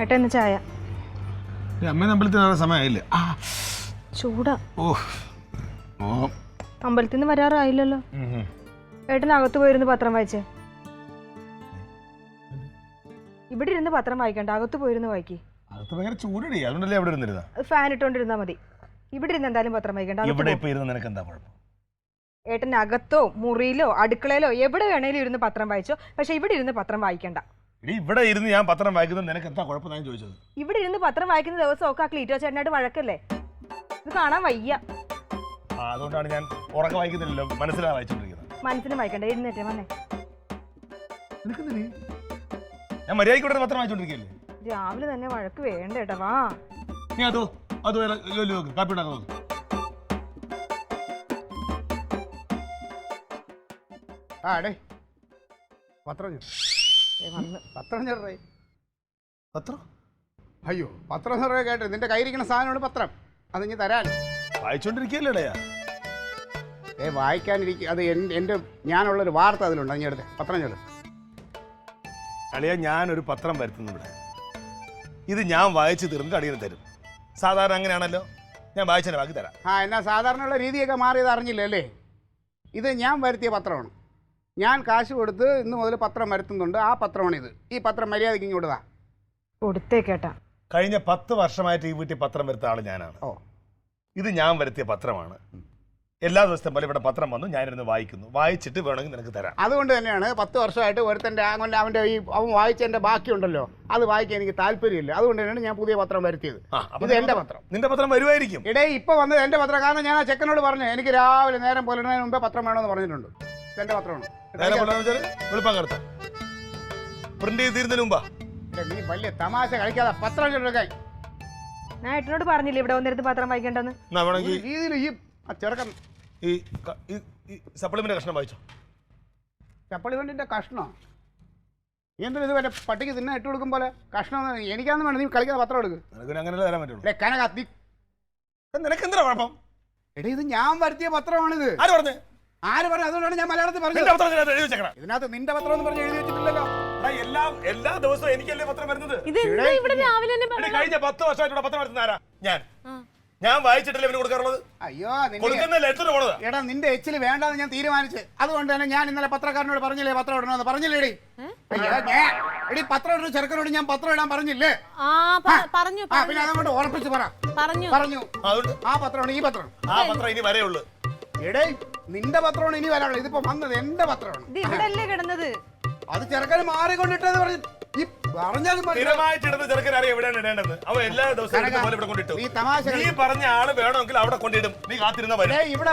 ഏട്ടാ ഇന്ന് ചായ. അമ്മ അമ്പലത്തിൽ സമയമായില്ലേ? ചൂടാ. ഓ അമ്പലത്തിൽ നിന്ന് വരാറായില്ലല്ലോ. ഏട്ടൻ അകത്ത് പോയിരുന്ന് പത്രം വായിച്ചേ. ഇവിടെ ഇരുന്ന് പത്രം വായിക്കണ്ട, അകത്ത് പോയിരുന്ന് വായിക്കി. അകത്ത് ഭയങ്കര ചൂടടി, അതുകൊണ്ടല്ലേ അവിടെ ഇരുന്നിരുന്ന. ഫാൻ ഇട്ടോണ്ടിരുന്നാ മതി. ഇവിടെ ഇരുന്ന് എന്തായാലും പത്രം വായിക്കണ്ട. ഇവിടെ ഇപ്പൊ ഇരുന്ന് നിനക്ക് എന്താ കുഴപ്പം? ഏട്ടൻ അകത്തോ മുറിയിലോ അടുക്കളയിലോ എവിടെ വേണേലും ഇരുന്ന് പത്രം വായിച്ചോ, പക്ഷെ ഇവിടെ ഇരുന്ന് പത്രം വായിക്കണ്ട. ഇവിടെ ഇരുന്ന് ഞാൻ പത്രം വായിക്കുന്നത് നിനക്ക് എന്താ കുഴപ്പം? ഞാൻ ചോദിച്ചത്. ഇവിടെ ഇരുന്ന് പത്രം വായിക്കുന്ന ദിവസമൊക്കെ ആ ക്ലീറ്റോ ചേട്ടനായിട്ട് വഴക്കല്ലേ? ഇത് കാണാൻ വയ്യ. അതുകൊണ്ടാണ് ഞാൻ ഉറക്കം വായിക്കുന്നില്ലല്ലോ, മനസ്സിലാണ് വായിച്ചോണ്ടിരിക്കുന്നത്. മനസ്സിന് വായിക്കണ്ട, എഴുന്നേറ്റേ വന്നേ. ഞാൻ മര്യാദയ്ക്ക് പത്രം വായിച്ചോണ്ടിരിക്കല്ലേ? രാവിലെ തന്നെ വഴക്ക് വേണ്ട ഏട്ടാ, വാ. നീ അതോ ജോലി നോക്ക്, കാപ്പി ഉണ്ടാക്കാൻ നോക്ക്. പത്രം അയ്യോ പത്രം കേട്ടെ, നിന്റെ കയ്യിരിക്കുന്ന സാധനമാണ് പത്രം. അത് ഇനി തരാൻ വായിച്ചോണ്ടിരിക്കല്ലേ? വായിക്കാനിരിക്കും. അത് എൻ്റെ ഞാനുള്ളൊരു വാർത്ത അതിലുണ്ട്. നീ എടുത്തേ പത്രം ചെല്ലു. അളിയ, ഞാനൊരു പത്രം വരുത്തുന്നു ഇവിടെ. ഇത് ഞാൻ വായിച്ചു തീർന്നിട്ട് അടിയന് തരും. സാധാരണ അങ്ങനെയാണല്ലോ, ഞാൻ വായിച്ചതിന് ബാക്കി തരാം. എന്നാ സാധാരണയുള്ള രീതിയൊക്കെ മാറിയത് അറിഞ്ഞില്ല അല്ലേ? ഇത് ഞാൻ വരുത്തിയ പത്രമാണ്. ഞാൻ കാശ് കൊടുത്ത് ഇന്ന് മുതൽ പത്രം വരുത്തുന്നുണ്ട്. ആ പത്രമാണിത്. ഈ പത്രം മര്യാദയ്ക്ക് ഇങ്ങോട്ടാ കൊടുത്തേക്കേട്ടാ. കഴിഞ്ഞ 10 വർഷമായിട്ട് ഈ വീട്ടിൽ പത്രം വരുത്ത ആള് ഞാനാണ്. ഇത് ഞാൻ വരുത്തിയ പത്രമാണ്. എല്ലാ ദിവസവും പോലെ ഇവിടെ പത്രം വന്നു, ഞാനിരുന്ന് വായിക്കുന്നു. വായിച്ചിട്ട് വേണമെങ്കിൽ നിനക്ക് തരാം. അതുകൊണ്ട് തന്നെയാണ് 10 വർഷമായിട്ട് ഒരുത്തൻ്റെ അവൻ്റെ അവൻ വായിച്ചതിൻ്റെ ബാക്കിയുണ്ടല്ലോ, അത് വായിക്കാൻ എനിക്ക് താല്പര്യമില്ല. അതുകൊണ്ട് തന്നെയാണ് ഞാൻ പുതിയ പത്രം വരുത്തിയത്. ഇത് എൻ്റെ പത്രം. നിന്റെ പത്രം വരുമായിരിക്കും. ഇപ്പൊ വന്നത് എൻ്റെ പത്രം. കാരണം ഞാൻ ആ ചെക്കനോട് പറഞ്ഞു, എനിക്ക് രാവിലെ നേരം പുലരുന്നതിന് മുമ്പേ പത്രം വേണമെന്ന് പറഞ്ഞിട്ടുണ്ട്. എൻ്റെ പത്രമാണ്. പ്രിന്റ് ചെയ്തിരുന്നതിന് മുമ്പാ. നീ വലിയ തമാശ കളിക്കാതെ പത്രം ചെറുക്കാൻ. ഞാൻ ഏട്ടനോട് പറഞ്ഞില്ല ഇവിടെ വന്നിരുന്ന് പത്രം വായിക്കേണ്ടെന്ന്. രീതിയിൽ ഈ ചെറുക്കൻ ഈ സപ്ലിമെന്റ് കഷ്ണം വായിച്ചോ. സപ്ലിമെന്റിന്റെ കഷ്ണം എന്തിനും ഇത് വരെ പട്ടിക്ക് തിന്നെ ഇട്ട് കൊടുക്കും പോലെ കഷ്ണം. എനിക്കാന്ന് വേണം, നീ കളിക്കാതെ പത്രം എടുക്കും. അങ്ങനെയല്ലേ തരാൻ പറ്റുള്ളൂ. കനകത്തി നിനക്ക് എന്താ കുഴപ്പം? എടേ, ഇത് ഞാൻ വരുത്തിയ പത്രമാണിത്. ആര് പറഞ്ഞു? അതുകൊണ്ടാണ് ഞാൻ മലയാളത്തിൽ പറഞ്ഞത്. ഇതിനകത്ത് നിന്റെ പത്രം എന്ന് പറഞ്ഞ് എഴുതി വെച്ചിട്ടില്ലല്ലോ. എല്ലാ ദിവസവും എനിക്കല്ലേ പത്രം വരുന്നത്? കഴിഞ്ഞ 10 വർഷമായിട്ട് പത്രം വരുന്ന ആരാ? ഞാൻ വായിച്ചിട്ടല്ലേ ഇവന് കൊടുക്കാറുള്ളത്. അയ്യോ, എടാ, നിന്റെ എച്ചില് വേണ്ടെന്ന് ഞാൻ തീരുമാനിച്ചു. അതുകൊണ്ട് തന്നെ ഞാൻ ഇന്നലെ പത്രക്കാരനോട് പറഞ്ഞില്ലേ പത്രം ഇടണമെന്ന്? പറഞ്ഞില്ലേടി? എടി, പത്രം ഇടുന്ന ചെറുക്കനോട് ഞാൻ പത്രം ഇടാൻ പറഞ്ഞില്ലേ? പിന്നെ അതുകൊണ്ട് ഉറപ്പിച്ച് പറഞ്ഞു. ആ പത്രമാണ് ഈ പത്രം. ആ പത്രം ഇനി വരെയുള്ളൂ. എടേ, നിന്റെ പത്രമാണ് ഇനി വരാനുള്ളത്. ഇതിപ്പോ വന്നത് എന്റെ പത്രമാണ്. കിടന്നത് അത് ചെറുക്കന് മാറിക്കൊണ്ടിട്ടെന്ന് പറഞ്ഞു. ഈ പറഞ്ഞാലും ഈ തമാശ നീ പറഞ്ഞ ആള് വേണമെങ്കിൽ അവിടെ കൊണ്ടിടും. നീ കാത്തിരുന്ന ഇവിടെ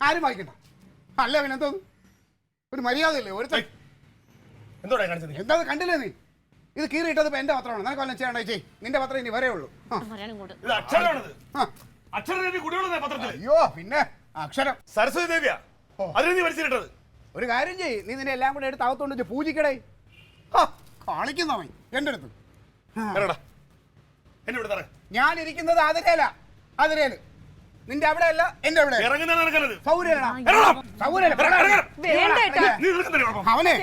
ആരും വായിക്കണ്ട. അല്ല, പിന്നെ എന്തോന്നു ഒരു മര്യാദയില്ലേ? ഒരു എന്താ കണ്ടില്ലേ നീ? ഇത് കീറിയിട്ടത് ഇപ്പൊ എന്റെ പത്രമാണ്. നിനക്ക് വല്ലതും ചെയ്യണ്ട ചേച്ചി. നിന്റെ പത്രം ഇനി വരേ ഉള്ളൂ. അയ്യോ, പിന്നെ അക്ഷരം സരസ്വതി ദേവിയാ നീ വലിച്ചിട്ടത്. ഒരു കാര്യം ചെയ്യ്, നീ നിന്നെ എല്ലാം കൂടെ എടുത്ത് അകത്തോണ്ട് വെച്ച് പൂജിക്കടേ. കാണിക്കുന്നവൻ എന്റെ അടുത്ത്. ഞാൻ ഇരിക്കുന്നത് അതിരേല്. നിന്റെ അവിടെ അല്ല, എന്റെ അവിടെ. അവനെ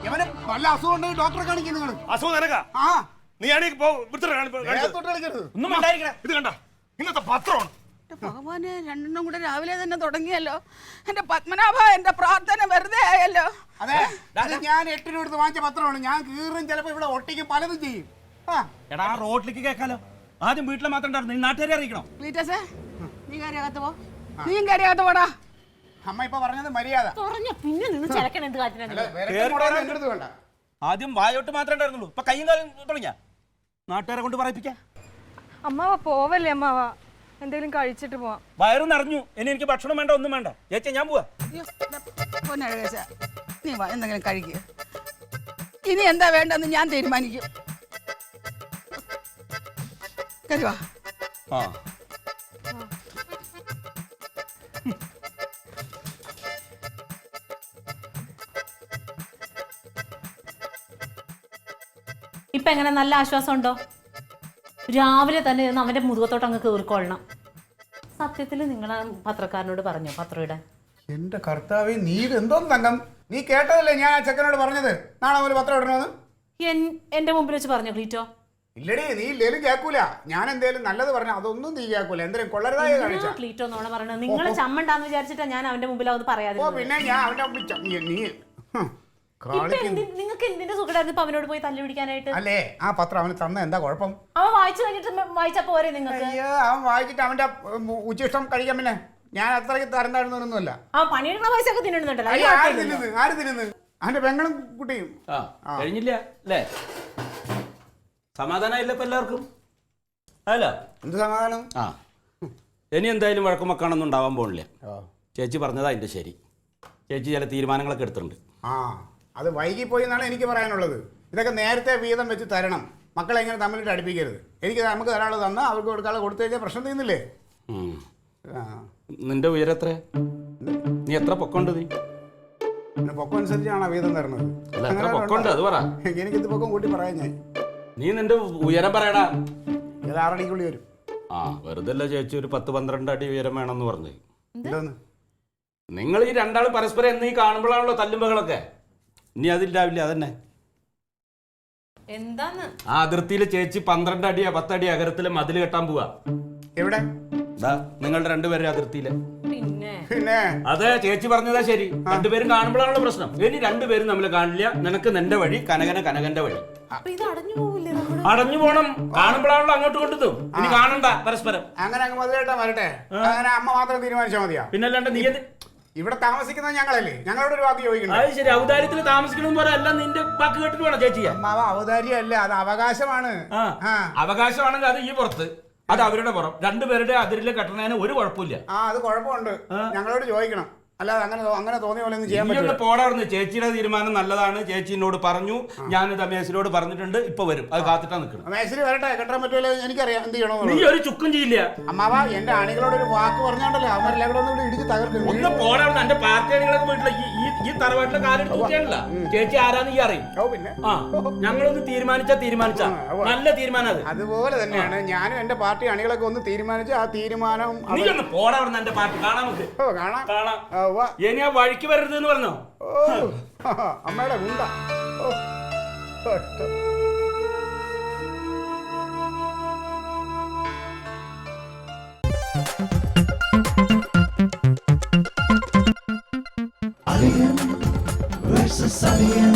ഇവന് വല്ല അസുഖം ഉണ്ടെങ്കിൽ ഡോക്ടറെ കാണിക്കും. നിങ്ങൾ അസുഖം നിനക്കാ? നീ ഇന്നത്തെ പത്രമാണ്. ഭഗവാനെ, രണ്ടെണ്ണം കൂടെ രാവിലെ തന്നെ തുടങ്ങിയല്ലോ. എന്റെ പത്മനാഭ, എന്റെ പ്രാർത്ഥന വെറുതെ ആയല്ലോ. അതെ, ഞാൻ 8 രൂപ എടുത്ത് വാങ്ങിച്ച പത്രമാണ്. ഞാൻ കീറും, ചിലപ്പോ ഇവിടെ ഒട്ടിക്കും, പലതും ചെയ്യും. എടാ, റോഡിലേക്ക് കേൾക്കാലോ. ആദ്യം വീട്ടിൽ മാത്രം ഉണ്ടായിരുന്നു, നാട്ടുകാരെ അറിയിക്കണം. നീ കാര്യകത്ത് പോ. നീയും കാര്യകത്ത് പോടാ. അമ്മ ഇപ്പൊ പറഞ്ഞത് മര്യാദ. ആദ്യം വായോട്ട് മാത്രമേ ഉണ്ടായിരുന്നുള്ളൂ, ഇപ്പൊ കയ്യും കാലം തുടങ്ങിയ നാട്ടുകാരെ കൊണ്ട് പറയിപ്പിക്കാം. അമ്മാവ പോവല്ലേ അമ്മാവ, എന്തെങ്കിലും കഴിച്ചിട്ട് പോവാം. വയറ് നിറഞ്ഞു, ഇനി എനിക്ക് ഭക്ഷണം വേണ്ട, ഒന്നും വേണ്ട. ചേച്ചി, ഞാൻ പോവാ. നീ വാ, എന്തെങ്കിലും കഴിക്കുക. ഇനി എന്താ വേണ്ടെന്ന് ഞാൻ തീരുമാനിക്കും. കരുവാ. ഇപ്പൊ എങ്ങനെ നല്ല ആശ്വാസം ഉണ്ടോ? രാവിലെ തന്നെ ഇരുന്ന് അവന്റെ മുതുകത്തോട്ട് അങ്ങ് കീറിക്കൊള്ളണം. സത്യത്തിൽ നിങ്ങൾ ആ പത്രക്കാരനോട് പറഞ്ഞോ പത്രം ഇടാൻ? എന്റെ കർത്താവേ, നീ ഇത് എന്തോന്ന് തങ്കം, നീ കേട്ടതല്ലേ ഞാൻ ആ ചെക്കനോട് പറഞ്ഞത് നാളെ ഒരു പത്രം ഇടണമെന്ന്? എന്റെ മുമ്പിൽ വെച്ച് പറഞ്ഞോ ക്ലീറ്റോ? ഇല്ലടി, നീ ഇല്ലേലും കേൾക്കൂല. ഞാൻ എന്തേലും നല്ലത് പറഞ്ഞ അതൊന്നും നീ കേൾക്കൂല. എന്തെങ്കിലും കൊള്ളരുതായ കാണിച്ച ക്ലീറ്റോ എന്നാണ് പറയണത്. നിങ്ങളെ ചമ്മണ്ടാന്ന് വിചാരിച്ചിട്ടാ ഞാൻ അവന്റെ മുമ്പിൽ അത് പറയാതെ. പിന്നെ ഞാൻ അവന്റെ നീ നിങ്ങൾക്ക് എന്തിന്റെ സുഖമായിരുന്നു ഇപ്പൊ അവനോട് പോയി തല്ലു പിടിക്കാനായിട്ട്? അല്ലേ ആ പത്രം അവന് തന്ന എന്താ കുഴപ്പം? അവൻ വായിച്ചു കഴിഞ്ഞിട്ട് വായിച്ചാ പോരെ നിങ്ങൾക്ക്? അയ്യോ, അവൻ വായിച്ചിട്ട് അവന്റെ ഉച്ചിഷ്ടം കഴിക്കാൻ. പിന്നെ ഞാൻ അത്രയ്ക്ക് തരം താഴ്ന്നൊന്നുമല്ല. ആ പണിയെടുക്കുന്ന പൈസ ഒക്കെ തിന്നുന്നുണ്ടല്ലോ. ആര് തിന്നുന്നു? അവന്റെ പെങ്ങളും കുട്ടിയും. കഴിഞ്ഞില്ല അല്ലേ? സമാധാനമില്ല ഇപ്പൊ എല്ലാവർക്കും? അല്ല എന്ത് സമാധാനം? ആ ഇനി എന്തായാലും വഴക്കും മക്കാണൊന്നും ഉണ്ടാവാൻ പോണില്ല. ചേച്ചി പറഞ്ഞതാ അതിന്റെ ശരി. ചേച്ചി ചില തീരുമാനങ്ങളൊക്കെ എടുത്തിട്ടുണ്ട്. ആ, അത് വൈകിപ്പോയി എന്നാണ് എനിക്ക് പറയാനുള്ളത്. ഇതൊക്കെ നേരത്തെ വീതം വെച്ച് തരണം. മക്കളെ എങ്ങനെ തമ്മിലിട്ട് അടുപ്പിക്കരുത്. നമുക്ക് തരാനുള്ളത് തന്നാൽ അവർക്ക് കൊടുക്കാതെ കൊടുത്തു കഴിഞ്ഞാൽ പ്രശ്നം തീർന്നില്ലേ? നിന്റെ ഉയരം എത്ര? നീ എത്ര പൊക്കമുണ്ട്? നീ പിന്നെ പൊക്കം അനുസരിച്ചാണോ വീതം തരുന്നത്? എത്ര പൊക്കമുണ്ട് അത് പറ. എനിക്കിത് പൊക്കം കൂട്ടി പറയാൻ ഞാൻ. നീ നിന്റെ ഉയരം പറയടാ. ഇത് 6 അടിക്കുള്ളി വരും. ആ വെറുതെ അല്ല ചേച്ചി ഒരു 10-12 അടി ഉയരം വേണമെന്ന് പറഞ്ഞു. എന്തോന്ന്? നിങ്ങൾ ഈ രണ്ടാളും പരസ്പരം എന്നീ കാണുമ്പോഴാണല്ലോ തല്ലുമ്പകളൊക്കെ. ഇനി അതില്ലാവില്ല അതന്നെ. എന്താന്ന് ആ അതിർത്തിയിൽ ചേച്ചി 12 അടി 10 അടി അകരത്തില് മതിൽ കെട്ടാൻ പോവാ. എവിടെ? നിങ്ങളുടെ രണ്ടുപേരുടെ അതിർത്തിയില്. പിന്നെ അതെ ചേച്ചി പറഞ്ഞതാ ശരി. രണ്ടുപേരും കാണുമ്പോഴാണല്ലോ പ്രശ്നം. ഇനി രണ്ടുപേരും നമ്മൾ കാണില്ല. നിനക്ക് നിന്റെ വഴി, കനകന്റെ വഴി. അടഞ്ഞു പോണം. കാണുമ്പോഴാണല്ലോ അങ്ങോട്ട് കൊണ്ടുവന്നു. ഇനി കാണണ്ട പരസ്പരം. അങ്ങനെ അങ്ങ് മതിൽ കെട്ടാൻ വരട്ടെ. അങ്ങനെ അമ്മ മാത്രം തീരുമാനിച്ചാൽ മതിയാ? പിന്നല്ലാണ്ട് നീ ഇവിടെ താമസിക്കുന്നത് ഞങ്ങളല്ലേ? ഞങ്ങളോട് ഒരു വാക്ക് ചോദിക്കണ്ട. അത് ശരി. ഔദാര്യത്തിൽ താമസിക്കണം പോലെ അല്ല നിന്റെ വാക്ക് കേട്ടിട്ട് വേണം ചേച്ചി. അമ്മാവ ഔദാര്യമല്ല, അത് അവകാശമാണ്. അവകാശമാണെങ്കിൽ അത് ഈ പുറത്ത്, അത് അവരുടെ പുറം. രണ്ടുപേരുടെ അതിരിലെ കെട്ടണേന് ഒരു കുഴപ്പമില്ല. അത് കുഴപ്പമുണ്ട്. ഞങ്ങളോട് ചോദിക്കണം. അല്ലാതെ അങ്ങനെ തോന്നിയ പോലെ ഒന്നും ചെയ്യാൻ പറ്റില്ല. പോടാറുണ്ട്. ചേച്ചിയുടെ തീരുമാനം നല്ലതാണ്. ചേച്ചി എന്നോട് പറഞ്ഞു. ഞാൻ മേശിനോട് പറഞ്ഞിട്ടുണ്ട്. ഇപ്പൊ വരും. അത് കാത്തിട്ടാ നിൽക്കണം. മേശിന് വരട്ടെ. കെട്ടാൻ പറ്റുമല്ലോ എനിക്കറിയാം. എന്ത് ചെയ്യണോ? നീ ഒരു ചുക്കും ചെയ്യില്ല. അമ്മാവ എന്റെ അണികളോട് ഒരു വാക്ക് പറഞ്ഞോണ്ടല്ലോ അവരെല്ലാം കൂടെ ഒന്നും ഇടിച്ച് തകർക്കും. ഒന്ന് പോടാറുണ്ട്. എന്റെ പാർട്ടി അണികളൊക്കെ വീട്ടിലെ ഈ തറവാട്ടിലെ കാര്യം തൂക്കിയാണല്ല. ചേച്ചി ആരാന്ന് ഈ അറിയും. പിന്നെ ഞങ്ങളൊന്ന് തീരുമാനിച്ച നല്ല തീരുമാനം അത്. അതുപോലെ തന്നെയാണ് ഞാനും എന്റെ പാർട്ടി അണികളൊക്കെ ഒന്ന് തീരുമാനിച്ച് ആ തീരുമാനം. നീ ഒന്ന് പോടാറുണ്ട്. എന്റെ പാർട്ടി കാണാൻ നമുക്ക് കാണാം. ഇനി ആ വഴിക്ക് വരരുത് എന്ന് പറഞ്ഞോ? അമ്മയുടെ ഗുണ്ട. Alien versus Alien.